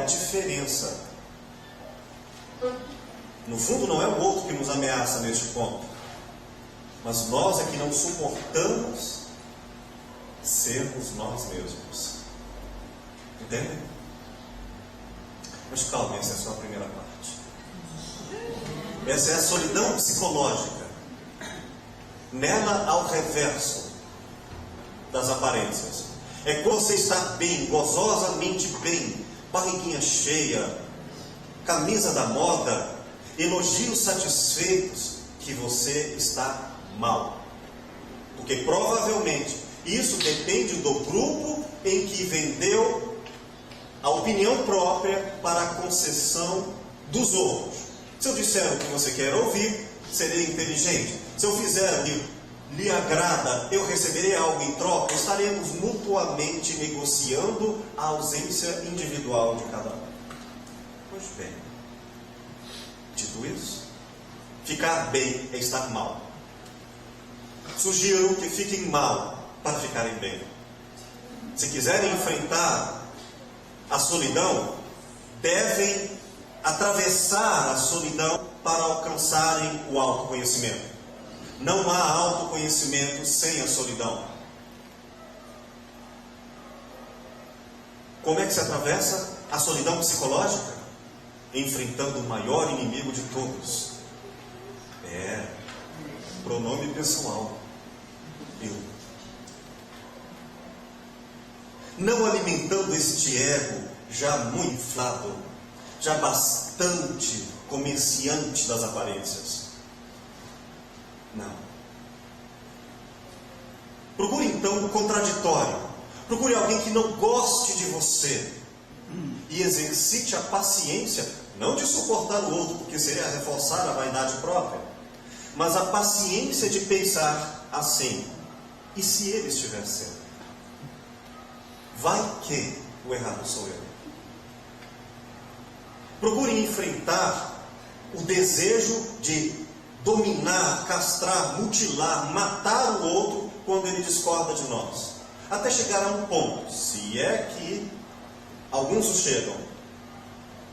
diferença. No fundo, não é o outro que nos ameaça neste ponto, mas nós é que não suportamos sermos nós mesmos. Entendem? Mas calma, essa é só a primeira parte. Essa é a solidão psicológica. Nela, ao reverso das aparências. É quando você está bem, gozosamente bem, barriguinha cheia, camisa da moda, elogios satisfeitos, que você está mal. Porque provavelmente isso depende do grupo em que vendeu a opinião própria para a concessão dos outros. Se eu disser o que você quer ouvir, serei inteligente. Se eu fizer o que lhe agrada, eu receberei algo em troca. Estaremos mutuamente negociando a ausência individual de cada um. Pois bem, dito isso, ficar bem é estar mal. Sugiro que fiquem mal para ficarem bem. Se quiserem enfrentar a solidão, devem atravessar a solidão para alcançarem o autoconhecimento. Não há autoconhecimento sem a solidão. Como é que se atravessa a solidão psicológica? Enfrentando o maior inimigo de todos. Pronome pessoal. Eu. Não alimentando este ego já muito inflado, já bastante comerciante das aparências. Não. Procure então o contraditório. Procure alguém que não goste de você. E exercite a paciência, não de suportar o outro, porque seria reforçar a vaidade própria, mas a paciência de pensar assim: e se ele estiver certo? Vai que o errado sou eu. Procure enfrentar o desejo de dominar, castrar, mutilar, matar o outro quando ele discorda de nós. Até chegar a um ponto, se é que alguns o chegam,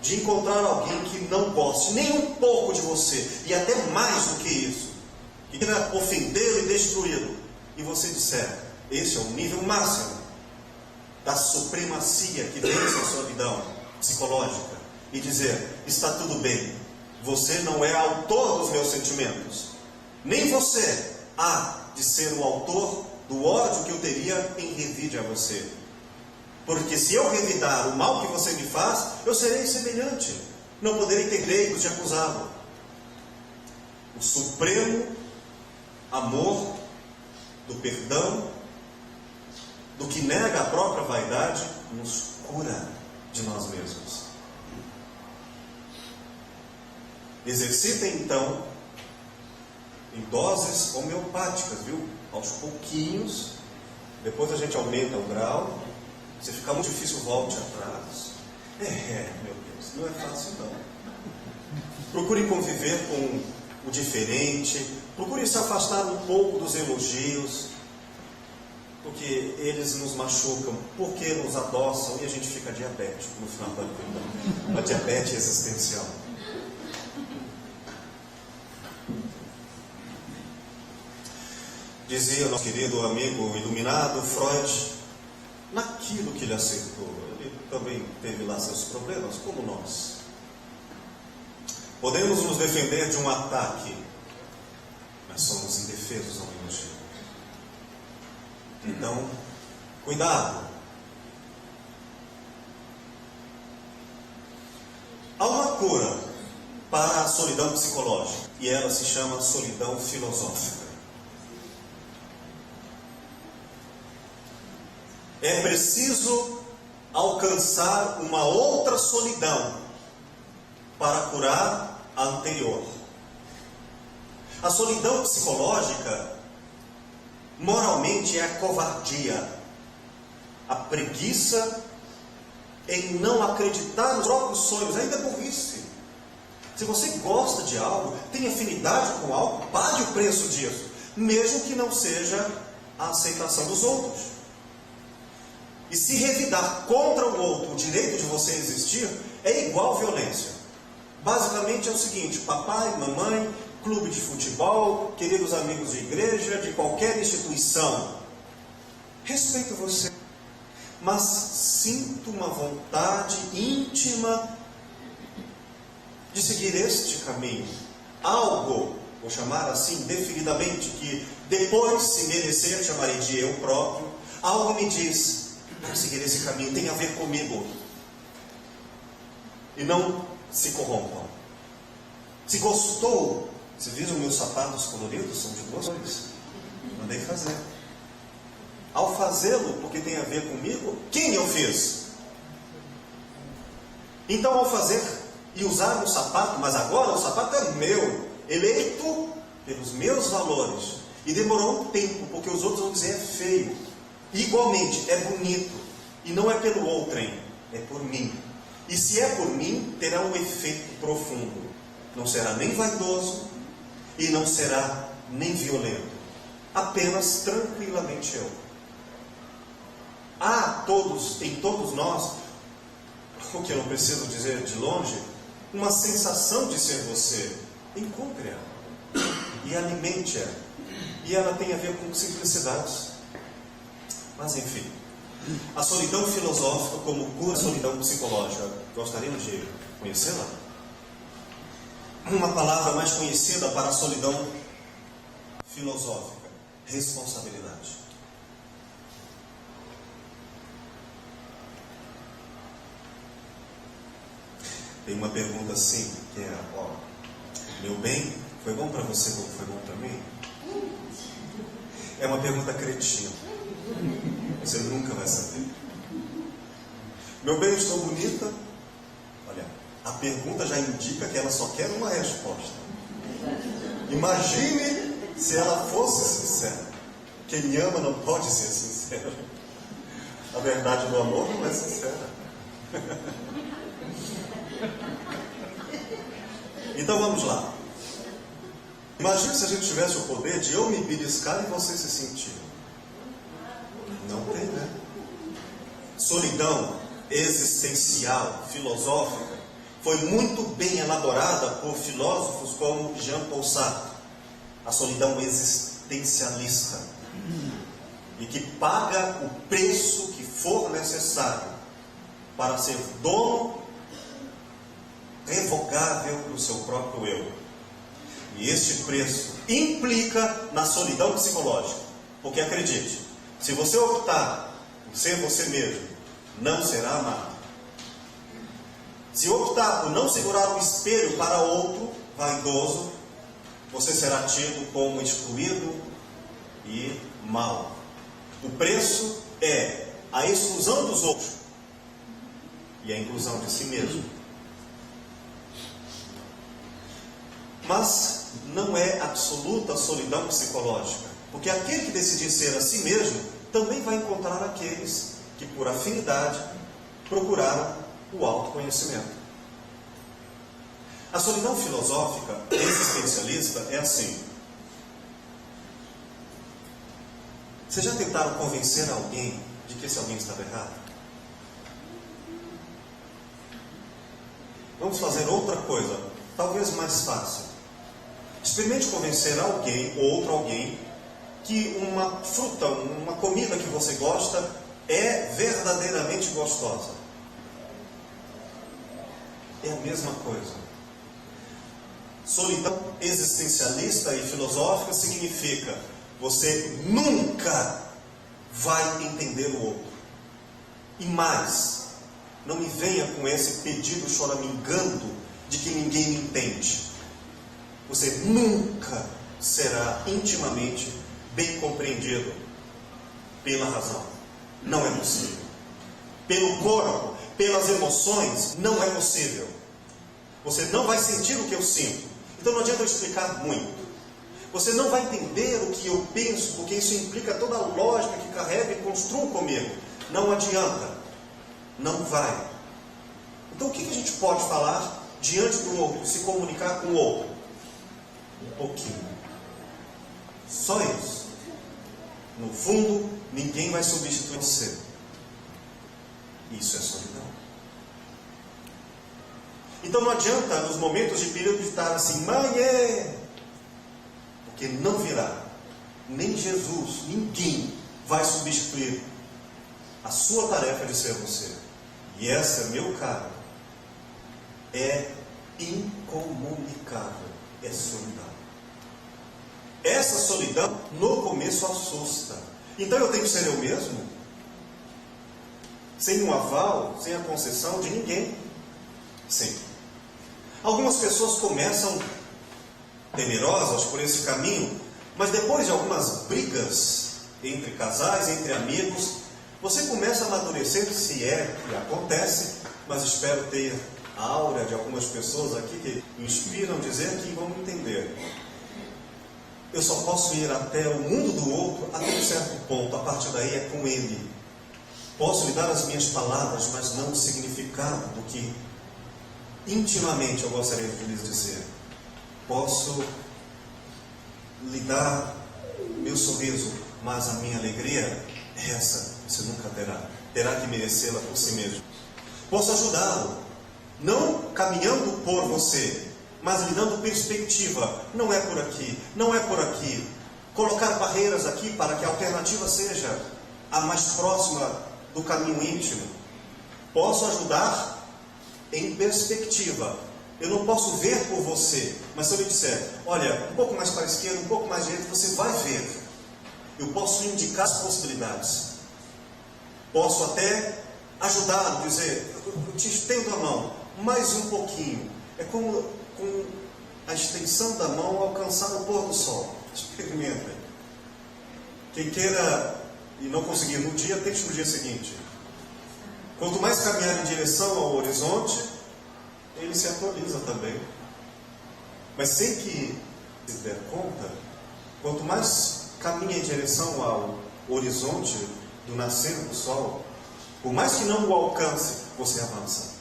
de encontrar alguém que não goste nem um pouco de você, e até mais do que isso, que queira ofendê-lo e destruí-lo, e você disser: esse é o nível máximo da supremacia que vence a solidão psicológica, e dizer: está tudo bem, você não é autor dos meus sentimentos, nem você há de ser o autor do ódio que eu teria em revide a você. Porque se eu revidar o mal que você me faz, eu serei semelhante. Não poderei ter direito de acusá-lo. O supremo amor do perdão, do que nega a própria vaidade, nos cura de nós mesmos. Exercitem então em doses homeopáticas, viu? Aos pouquinhos. Depois a gente aumenta o grau. Se ficar muito difícil, volte atrás. Meu Deus, não é fácil não. Procure conviver com o diferente. Procure se afastar um pouco dos elogios, porque eles nos machucam, porque nos adoçam e a gente fica diabético no final da vida. Uma diabetes existencial. Dizia nosso querido amigo iluminado Freud, naquilo que ele acertou, ele também teve lá seus problemas, como nós. Podemos nos defender de um ataque, mas somos indefesos ao elogio. Então, cuidado. Há uma cura para a solidão psicológica, e ela se chama solidão filosófica. É preciso alcançar uma outra solidão para curar a anterior. A solidão psicológica, moralmente, é a covardia, a preguiça em não acreditar nos próprios sonhos, ainda burrice. Se você gosta de algo, tem afinidade com algo, pague o preço disso, mesmo que não seja a aceitação dos outros. E se revidar contra o outro o direito de você existir, é igual violência. Basicamente é o seguinte: papai, mamãe, clube de futebol, queridos amigos de igreja, de qualquer instituição, respeito você, mas sinto uma vontade íntima de seguir este caminho. Algo, vou chamar assim definidamente, que depois, se merecer, chamarei de eu próprio, algo me diz: para seguir esse caminho tem a ver comigo. E não se corrompam. Se gostou, você viu os meus sapatos coloridos? São de duas cores. Mandei fazer. Ao fazê-lo, porque tem a ver comigo, quem eu fiz? Então, ao fazer e usar o sapato, mas agora o sapato é meu, eleito pelos meus valores. E demorou um tempo, porque os outros vão dizer é feio. Igualmente, é bonito. E não é pelo outrem, é por mim. E se é por mim, terá um efeito profundo. Não será nem vaidoso e não será nem violento. Apenas tranquilamente eu. Há em todos nós, o que eu não preciso dizer de longe, uma sensação de ser você. Encontre-a e alimente-a. E ela tem a ver com simplicidades. Mas enfim, a solidão filosófica como cura solidão psicológica. Gostariam de conhecê-la? Uma palavra mais conhecida para a solidão filosófica: responsabilidade. Tem uma pergunta assim, que é: meu bem, foi bom para você como foi bom para mim? É uma pergunta cretina. Você nunca vai saber. Meu bem, estou bonita? Olha, a pergunta já indica que ela só quer uma resposta. Imagine se ela fosse sincera. Quem ama não pode ser sincero. A verdade do amor não é sincera. Então vamos lá. Imagine se a gente tivesse o poder de eu me beliscar e você se sentir. Não tem, né? Solidão existencial, filosófica, foi muito bem elaborada por filósofos como Jean-Paul Sartre. A solidão existencialista. E que paga o preço que for necessário para ser dono revogável do seu próprio eu. E este preço implica na solidão psicológica. Porque acredite, se você optar por ser você mesmo, não será amado. Se optar por não segurar um espelho para outro vaidoso, você será tido como excluído e mau. O preço é a exclusão dos outros e a inclusão de si mesmo. Mas não é absoluta a solidão psicológica, porque aquele que decidir ser a si mesmo também vai encontrar aqueles que, por afinidade, procuraram o autoconhecimento. A solidão filosófica existencialista é assim. Vocês já tentaram convencer alguém de que esse alguém estava errado? Vamos fazer outra coisa, talvez mais fácil. Experimente convencer alguém ou outro alguém que uma fruta, uma comida que você gosta é verdadeiramente gostosa. É a mesma coisa. Solidão existencialista e filosófica significa: você nunca vai entender o outro. E mais, não me venha com esse pedido choramingando de que ninguém me entende. Você nunca será intimamente bem compreendido pela razão. Não é possível. Pelo corpo, pelas emoções, não é possível. Você não vai sentir o que eu sinto. Então não adianta eu explicar muito. Você não vai entender o que eu penso, porque isso implica toda a lógica que carrega e construo comigo. Não adianta. Não vai. Então o que a gente pode falar diante do outro, se comunicar com o outro? Um pouquinho. Só isso. No fundo, ninguém vai substituir você. Isso é solidão. Então não adianta nos momentos de período estar assim, mãe, porque não virá. Nem Jesus, ninguém vai substituir a sua tarefa de ser você. E essa, meu caro, é incomunicável. É solidão. Essa solidão no começo assusta. Então eu tenho que ser eu mesmo? Sem um aval, sem a concessão de ninguém. Sim. Algumas pessoas começam temerosas por esse caminho, mas depois de algumas brigas entre casais, entre amigos, você começa a amadurecer, se é que acontece, mas espero ter a aura de algumas pessoas aqui que inspiram dizer que vão entender. Eu só posso ir até o mundo do outro até um certo ponto, a partir daí é com ele. Posso lhe dar as minhas palavras, mas não o significado do que intimamente eu gostaria de lhes dizer. Posso lhe dar meu sorriso, mas a minha alegria, essa você nunca terá. Terá que merecê-la por si mesmo. Posso ajudá-lo, não caminhando por você, mas lhe dando perspectiva. Não é por aqui, não é por aqui. Colocar barreiras aqui para que a alternativa seja a mais próxima do caminho íntimo. Posso ajudar em perspectiva. Eu não posso ver por você, mas se eu lhe disser, olha, um pouco mais para a esquerda, um pouco mais à direita, você vai ver. Eu posso indicar as possibilidades. Posso até ajudar, dizer, eu te estendo a mão, mais um pouquinho. É como com a extensão da mão alcançar o pôr do sol. Experimentem. Quem queira e não conseguir no dia, tente no dia seguinte. Quanto mais caminhar em direção ao horizonte, ele se atualiza também. Mas sem que se der conta, quanto mais caminha em direção ao horizonte do nascer do sol, por mais que não o alcance, você avança.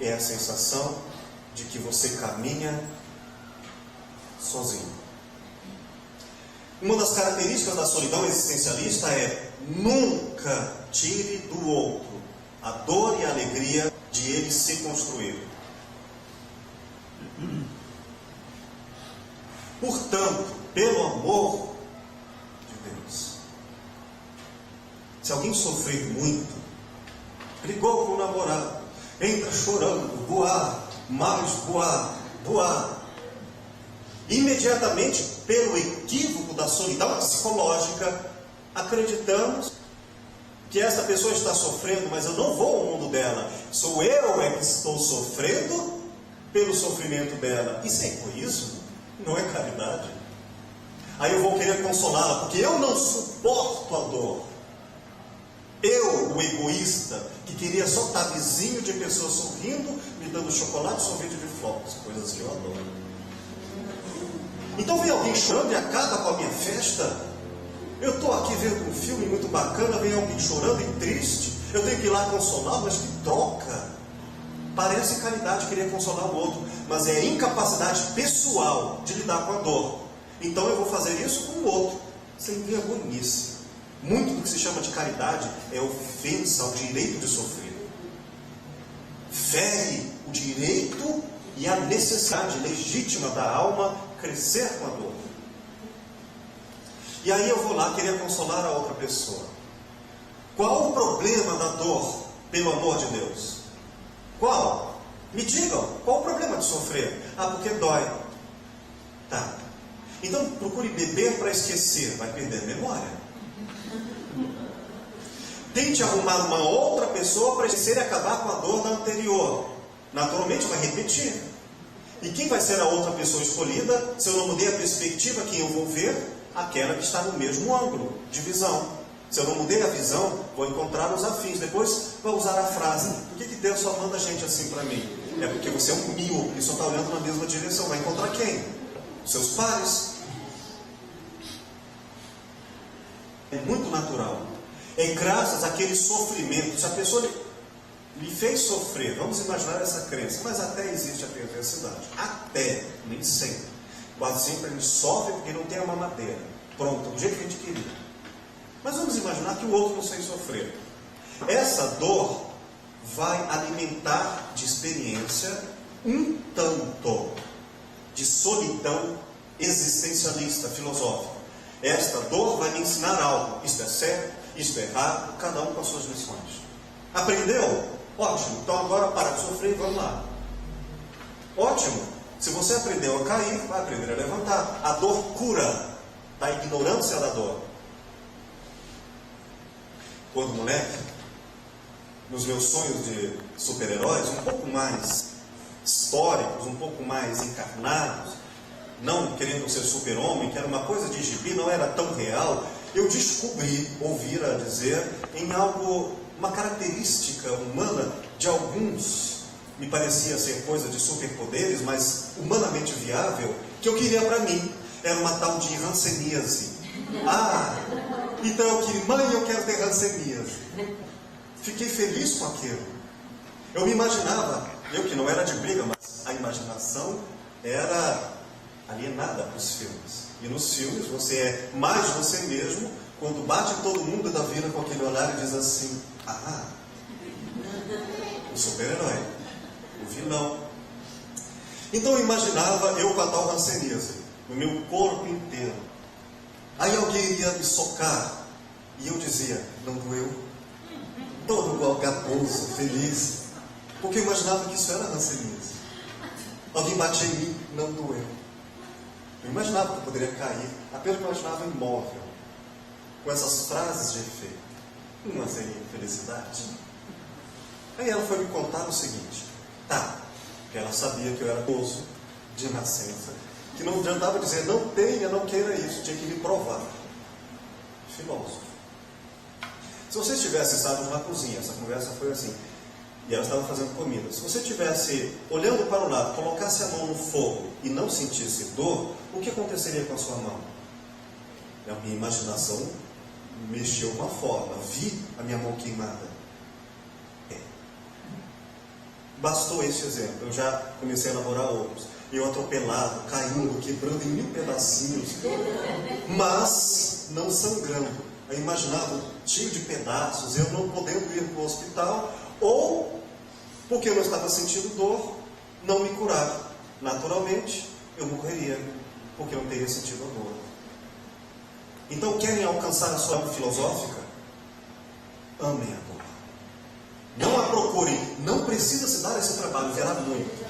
É a sensação de que você caminha sozinho. Uma das características da solidão existencialista é nunca tire do outro a dor e a alegria de ele se construir. Portanto, pelo amor de Deus, se alguém sofrer muito, brigou com o namorado, entra chorando, boar, imediatamente, pelo equívoco da solidão psicológica, acreditamos que essa pessoa está sofrendo, mas eu não vou ao mundo dela. Sou eu que estou sofrendo pelo sofrimento dela. Isso é egoísmo? Não é caridade? Aí eu vou querer consolá-la, porque eu não suporto a dor. Eu, o egoísta, que queria só estar vizinho de pessoas sorrindo, me dando chocolate e sorvete de flocos, coisas que eu adoro. Então vem alguém chorando e acaba com a minha festa. Eu estou aqui vendo um filme muito bacana, vem alguém chorando e triste, eu tenho que ir lá consolar, mas que troca! Parece caridade querer consolar o outro, mas é incapacidade pessoal de lidar com a dor. Então eu vou fazer isso com o outro, sem vergonhice. Muito do que se chama de caridade é ofensa ao direito de sofrer. Fere o direito e a necessidade legítima da alma crescer com a dor. E aí eu vou lá querer consolar a outra pessoa. Qual o problema da dor, pelo amor de Deus? Qual? Me digam, qual o problema de sofrer? Ah, porque dói. Tá. Então procure beber para esquecer, vai perder a memória. Tente arrumar uma outra pessoa para esquecer e acabar com a dor da anterior. Naturalmente vai repetir. E quem vai ser a outra pessoa escolhida, se eu não mudei a perspectiva, quem eu vou ver? Aquela que está no mesmo ângulo de visão. Se eu não mudei a visão, vou encontrar os afins. Depois vou usar a frase: por que Deus só manda gente assim para mim? É porque você é um míope e só está olhando na mesma direção. Vai encontrar quem? Seus pares. É muito natural. É graças àquele sofrimento. Se a pessoa lhe fez sofrer, vamos imaginar essa crença, mas até existe a perversidade. Até, nem sempre. Quase sempre a gente sofre porque não tem a mamadeira. Pronto, do jeito que a gente queria. Mas vamos imaginar que o outro não fez sofrer. Essa dor vai alimentar de experiência um tanto de solidão existencialista, filosófica. Esta dor vai me ensinar algo. Isto é certo, isto é errado, cada um com as suas lições. Aprendeu? Ótimo. Então agora para de sofrer e vamos lá. Ótimo. Se você aprendeu a cair, vai aprender a levantar. A dor cura da ignorância da dor. Quando moleque, nos meus sonhos de super-heróis, um pouco mais históricos, um pouco mais encarnados, não querendo ser super-homem, que era uma coisa de gibi, não era tão real, eu descobri, ouvir a dizer, em algo, uma característica humana de alguns, me parecia ser coisa de superpoderes, mas humanamente viável, que eu queria para mim. Era uma tal de hanseníase. Então eu queria, mãe, eu quero ter hanseníase. Fiquei feliz com aquilo. Eu me imaginava, eu que não era de briga, mas a imaginação era alienada para os filmes. E nos filmes você é mais você mesmo, quando bate todo mundo da vida com aquele olhar e diz assim, o super-herói, o vilão. Então eu imaginava eu com a tal hanseníase, no meu corpo inteiro. Aí alguém iria me socar, e eu dizia, não doeu. Todo igual gaposo, feliz, porque eu imaginava que isso era hanseníase. Alguém batia em mim, não doeu. Eu imaginava que eu poderia cair, apenas que eu imaginava imóvel, com essas frases de efeito. Uma felicidade. Aí ela foi me contar o seguinte, que ela sabia que eu era gozo de nascença, que não adiantava dizer, não tenha, não queira isso, tinha que me provar. Filósofo. Se você estivesse, estávamos na cozinha, essa conversa foi assim, e ela estava fazendo comida. Se você estivesse olhando para o lado, colocasse a mão no fogo e não sentisse dor, o que aconteceria com a sua mão? A minha imaginação mexeu uma forma, vi a minha mão queimada. Bastou esse exemplo, eu já comecei a elaborar outros. Eu atropelado, caindo, quebrando em 1000 pedacinhos, mas não sangrando. Eu imaginava cheio de pedaços, eu não podendo ir para o hospital, ou porque eu não estava sentindo dor, não me curar. Naturalmente, eu morreria, porque eu não teria sentido a dor. Então, querem alcançar a sua alma filosófica? Amem a dor. Não a procurem, não precisa se dar esse trabalho, verá muito.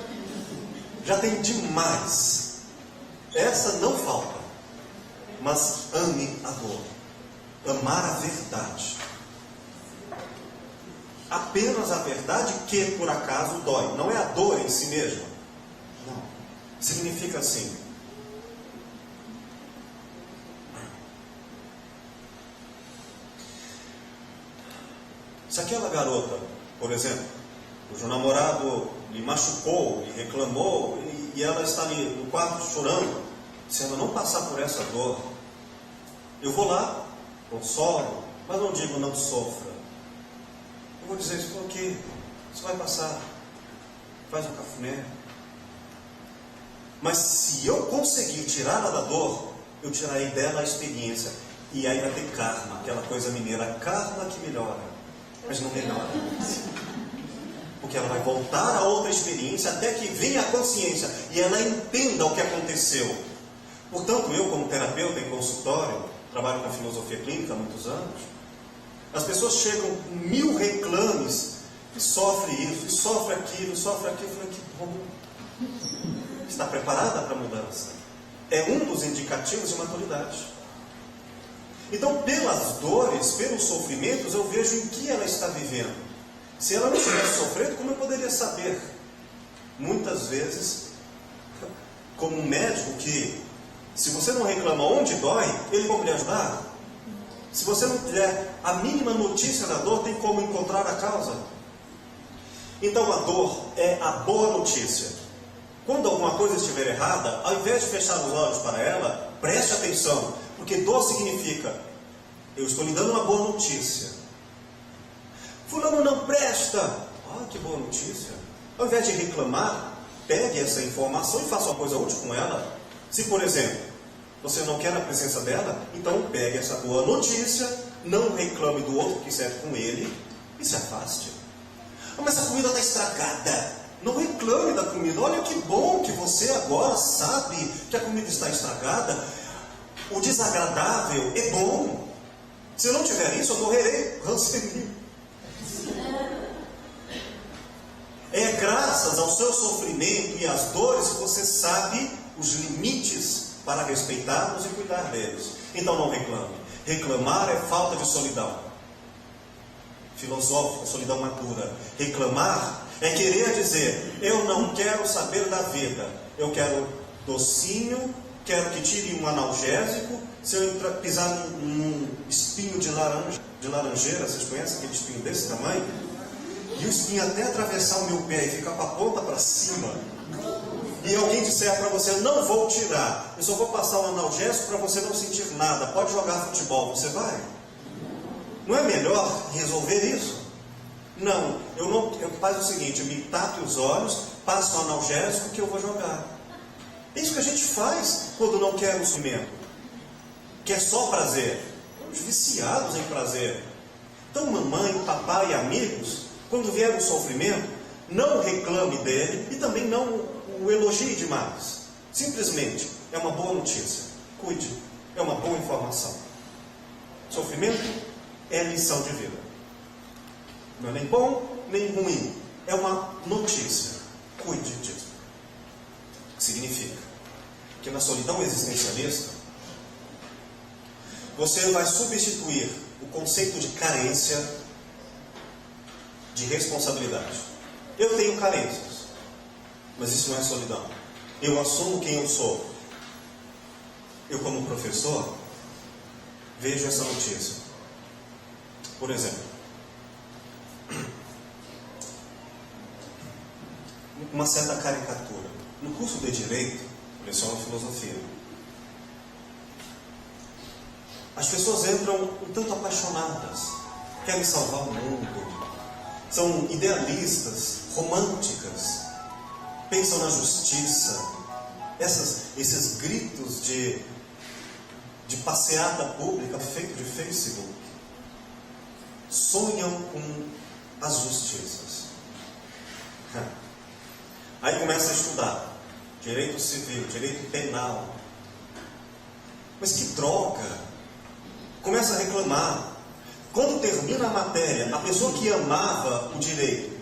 Já tem demais. Essa não falta. Mas ame a dor. Amar a verdade. Apenas a verdade que, por acaso, dói. Não é a dor em si mesma. Não. Significa assim. Se aquela garota, por exemplo, cujo namorado lhe machucou, lhe reclamou, e ela está ali no quarto chorando, se ela não passar por essa dor, eu vou lá, consolo, mas não digo não sofra. Eu vou dizer isso aqui, isso vai passar, faz um cafuné. Mas se eu conseguir tirá-la da dor, eu tirarei dela a experiência, e aí vai ter karma, aquela coisa mineira, karma que melhora, mas não melhora. Porque ela vai voltar a outra experiência até que venha a consciência e ela entenda o que aconteceu. Portanto, eu como terapeuta em consultório, trabalho com filosofia clínica há muitos anos, as pessoas chegam com 1000 reclames, e sofre isso, e sofre aquilo, eu falei, que bom. Está preparada para a mudança. É um dos indicativos de maturidade. Então, pelas dores, pelos sofrimentos, eu vejo em que ela está vivendo. Se ela não estivesse sofrendo, como eu poderia saber? Muitas vezes, como um médico que, se você não reclama onde dói, ele vai lhe ajudar. Se você não tiver a mínima notícia da dor, tem como encontrar a causa. Então a dor é a boa notícia. Quando alguma coisa estiver errada, ao invés de fechar os olhos para ela, preste atenção, porque dor significa, eu estou lhe dando uma boa notícia. Fulano não presta. Que boa notícia. Ao invés de reclamar, pegue essa informação e faça uma coisa útil com ela. Se, por exemplo, você não quer a presença dela, então pegue essa boa notícia, não reclame do outro que serve com ele, e se afaste. Mas a comida está estragada. Não reclame da comida. Olha que bom que você agora sabe que a comida está estragada. O desagradável é bom. Se eu não tiver isso, eu morrerei. É graças ao seu sofrimento e às dores que você sabe os limites para respeitá-los e cuidar deles. Então não reclame. Reclamar é falta de solidão filosófica, solidão madura. Reclamar é querer dizer: eu não quero saber da vida, eu quero docinho, quero que tire um analgésico. Se eu pisar num espinho de laranjeira, vocês conhecem aquele espinho desse tamanho? E o espinho até atravessar o meu pé e ficar com a ponta para cima, e alguém disser para você: não vou tirar, eu só vou passar um analgésico para você não sentir nada, pode jogar futebol, você vai? Não é melhor resolver isso? Não, eu faço o seguinte: eu me tapo os olhos, passo um analgésico que eu vou jogar. É isso que a gente faz quando não quer o sofrimento, que é só prazer. Estamos viciados em prazer. Então mamãe, papai e amigos, quando vier o sofrimento, não reclame dele e também não o elogie demais. Simplesmente é uma boa notícia, cuide, é uma boa informação. Sofrimento é lição de vida. Não é nem bom, nem ruim. É uma notícia. Cuide disso. Significa que na solidão existencialista, você vai substituir o conceito de carência de responsabilidade. Eu tenho carências, mas isso não é solidão. Eu assumo quem eu sou. Eu, como professor, vejo essa notícia. Por exemplo, uma certa caricatura. No curso de Direito, eu leciono filosofia. As pessoas entram um tanto apaixonadas, querem salvar o mundo, são idealistas, românticas, pensam na justiça. Esses gritos de passeata pública feito de Facebook. Sonham com as justiças. Aí começa a estudar direito civil, direito penal. Mas que droga! Começa a reclamar. Quando termina a matéria, a pessoa que amava o direito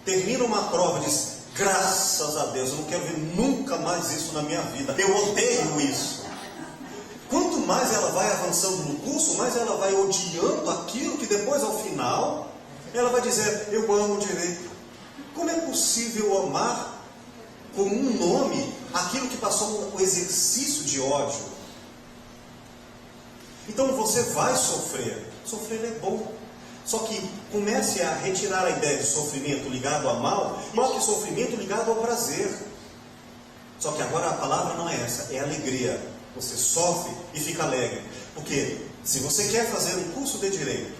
termina uma prova e diz: graças a Deus, eu não quero ver nunca mais isso na minha vida, eu odeio isso. Quanto mais ela vai avançando no curso, mais ela vai odiando aquilo que depois, ao final, ela vai dizer: eu amo o direito. Como é possível amar com um nome aquilo que passou o exercício de ódio? Então você vai sofrer. Sofrer é bom. Só que comece a retirar a ideia de sofrimento ligado a mal, coloque sofrimento ligado ao prazer. Só que agora a palavra não é essa, é alegria. Você sofre e fica alegre. Porque se você quer fazer um curso de direito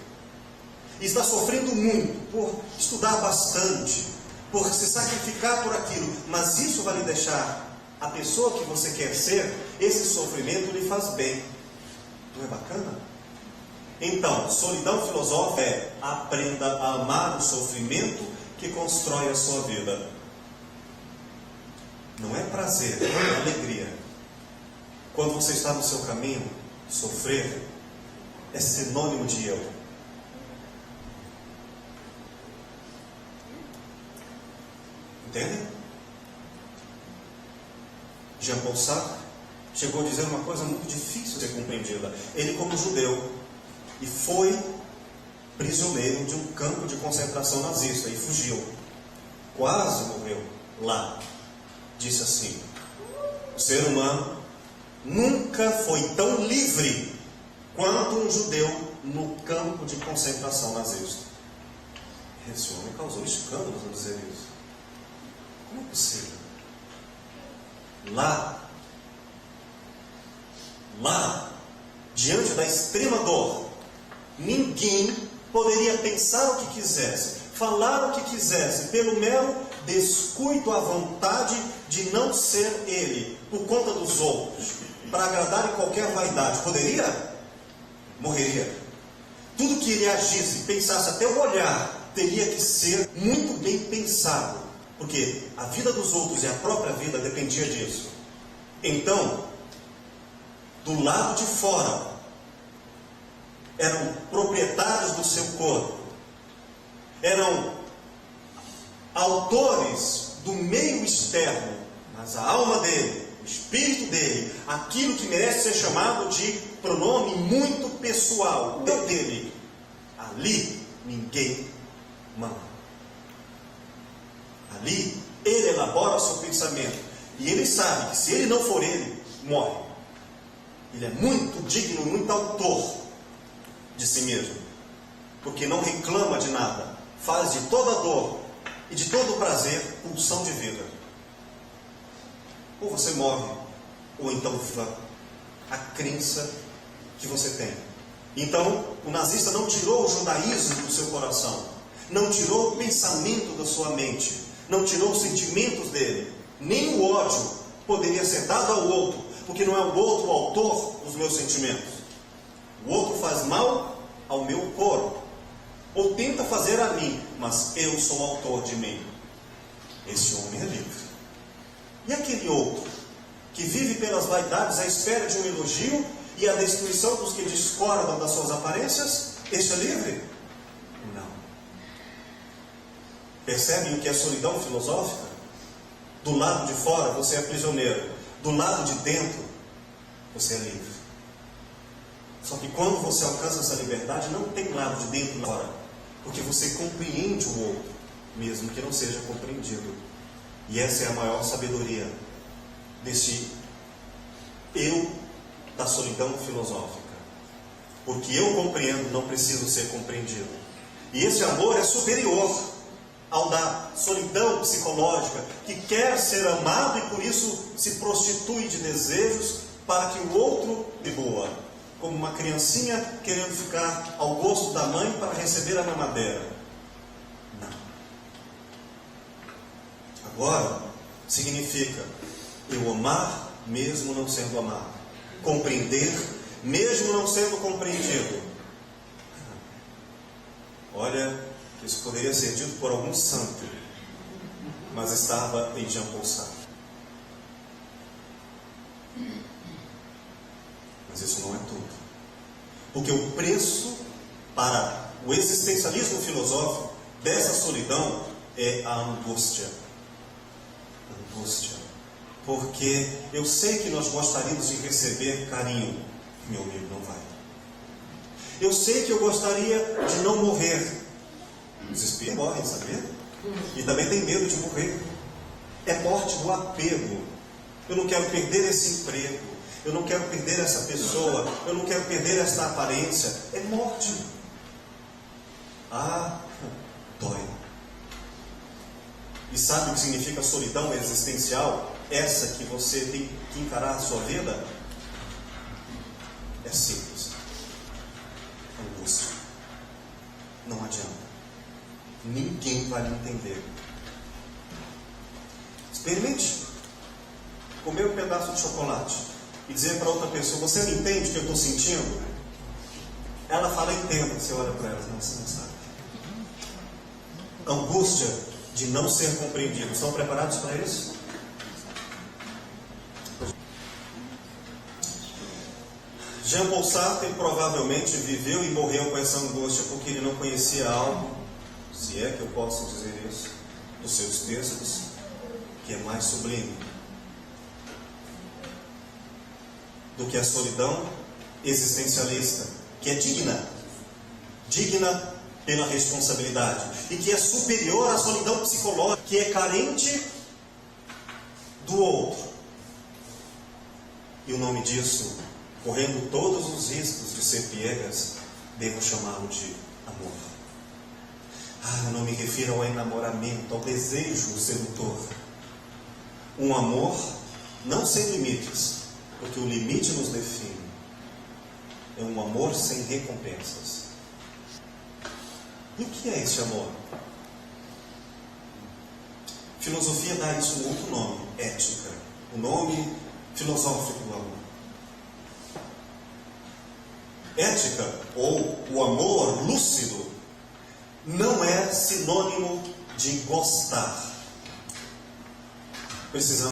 e está sofrendo muito por estudar bastante, por se sacrificar por aquilo, mas isso vai lhe deixar a pessoa que você quer ser, esse sofrimento lhe faz bem. Não é bacana? Então, solidão filosófica é: aprenda a amar o sofrimento que constrói a sua vida. Não é prazer, não é alegria. Quando você está no seu caminho, sofrer é sinônimo de eu. Entendem? Jean-Paul Sartre chegou a dizer uma coisa muito difícil de ser compreendida. Ele, como judeu, e foi prisioneiro de um campo de concentração nazista e fugiu. Quase morreu lá. Disse assim: o ser humano nunca foi tão livre quanto um judeu no campo de concentração nazista. Esse homem causou escândalos ao dizer isso. Como é possível? Lá, diante da extrema dor, ninguém poderia pensar o que quisesse, falar o que quisesse, pelo mero descuido à vontade de não ser ele, por conta dos outros, para agradar em qualquer vaidade. Poderia? Morreria. Tudo que ele agisse, pensasse, até o olhar, teria que ser muito bem pensado, porque a vida dos outros e a própria vida dependia disso. Então, do lado de fora, eram proprietários do seu corpo, eram autores do meio externo, mas a alma dele, o espírito dele, aquilo que merece ser chamado de pronome muito pessoal, o eu dele, ali ninguém manda. Ali ele elabora o seu pensamento, e ele sabe que se ele não for ele, morre. Ele é muito digno, muito autor de si mesmo, porque não reclama de nada, faz de toda dor e de todo prazer pulsão de vida. Ou você morre, ou então viva a crença que você tem. Então, o nazista não tirou o judaísmo do seu coração, não tirou o pensamento da sua mente, não tirou os sentimentos dele, nem o ódio poderia ser dado ao outro, porque não é o outro o autor dos meus sentimentos. O outro faz mal ao meu corpo, ou tenta fazer a mim, mas eu sou o autor de mim. Esse homem é livre. E aquele outro, que vive pelas vaidades à espera de um elogio e a destruição dos que discordam das suas aparências, este é livre? Não. Percebem o que é solidão filosófica? Do lado de fora você é prisioneiro, do lado de dentro você é livre. Só que quando você alcança essa liberdade, não tem lado de dentro e fora, porque você compreende o outro, mesmo que não seja compreendido. E essa é a maior sabedoria desse eu da solidão filosófica. Porque eu compreendo, não preciso ser compreendido. E esse amor é superior ao da solidão psicológica, que quer ser amado e por isso se prostitui de desejos para que o outro lhe boa, como uma criancinha querendo ficar ao gosto da mãe para receber a mamadeira. Não. Agora, significa eu amar mesmo não sendo amado, compreender mesmo não sendo compreendido. Olha, isso poderia ser dito por algum santo, mas estava em Jean Paul Sartre. Mas isso não é tudo. Porque o preço para o existencialismo filosófico dessa solidão é a angústia. Angústia. Porque eu sei que nós gostaríamos de receber carinho. Meu amigo, não vai. Eu sei que eu gostaria de não morrer. Os espíritos morrem, sabia? E também tem medo de morrer. É morte do apego. Eu não quero perder esse emprego. Eu não quero perder essa pessoa. Eu não quero perder esta aparência. É morte. Ah, dói. E sabe o que significa solidão existencial? Essa que você tem que encarar a sua vida? É simples. Angústia. Não adianta. Ninguém vai me entender. Experimente comer um pedaço de chocolate e dizer para outra pessoa: você me entende o que eu estou sentindo? Ela fala: entendo. Você olha para ela: não, você não sabe. Angústia de não ser compreendido. Estão preparados para isso? Jean Paul Sartre provavelmente viveu e morreu com essa angústia porque ele não conhecia algo, se é que eu posso dizer isso, dos seus textos, que é mais sublime do que a solidão existencialista, que é digna pela responsabilidade, e que é superior à solidão psicológica, que é carente do outro. E o nome disso, correndo todos os riscos de ser piegas, devo chamá-lo de amor. Eu não me refiro ao enamoramento, ao desejo sedutor. Um amor não sem limites, porque o limite nos define. É um amor sem recompensas. E o que é esse amor? Filosofia dá isso um outro nome: ética. O nome filosófico do amor. Ética, ou o amor lúcido, não é sinônimo de gostar. Precisamos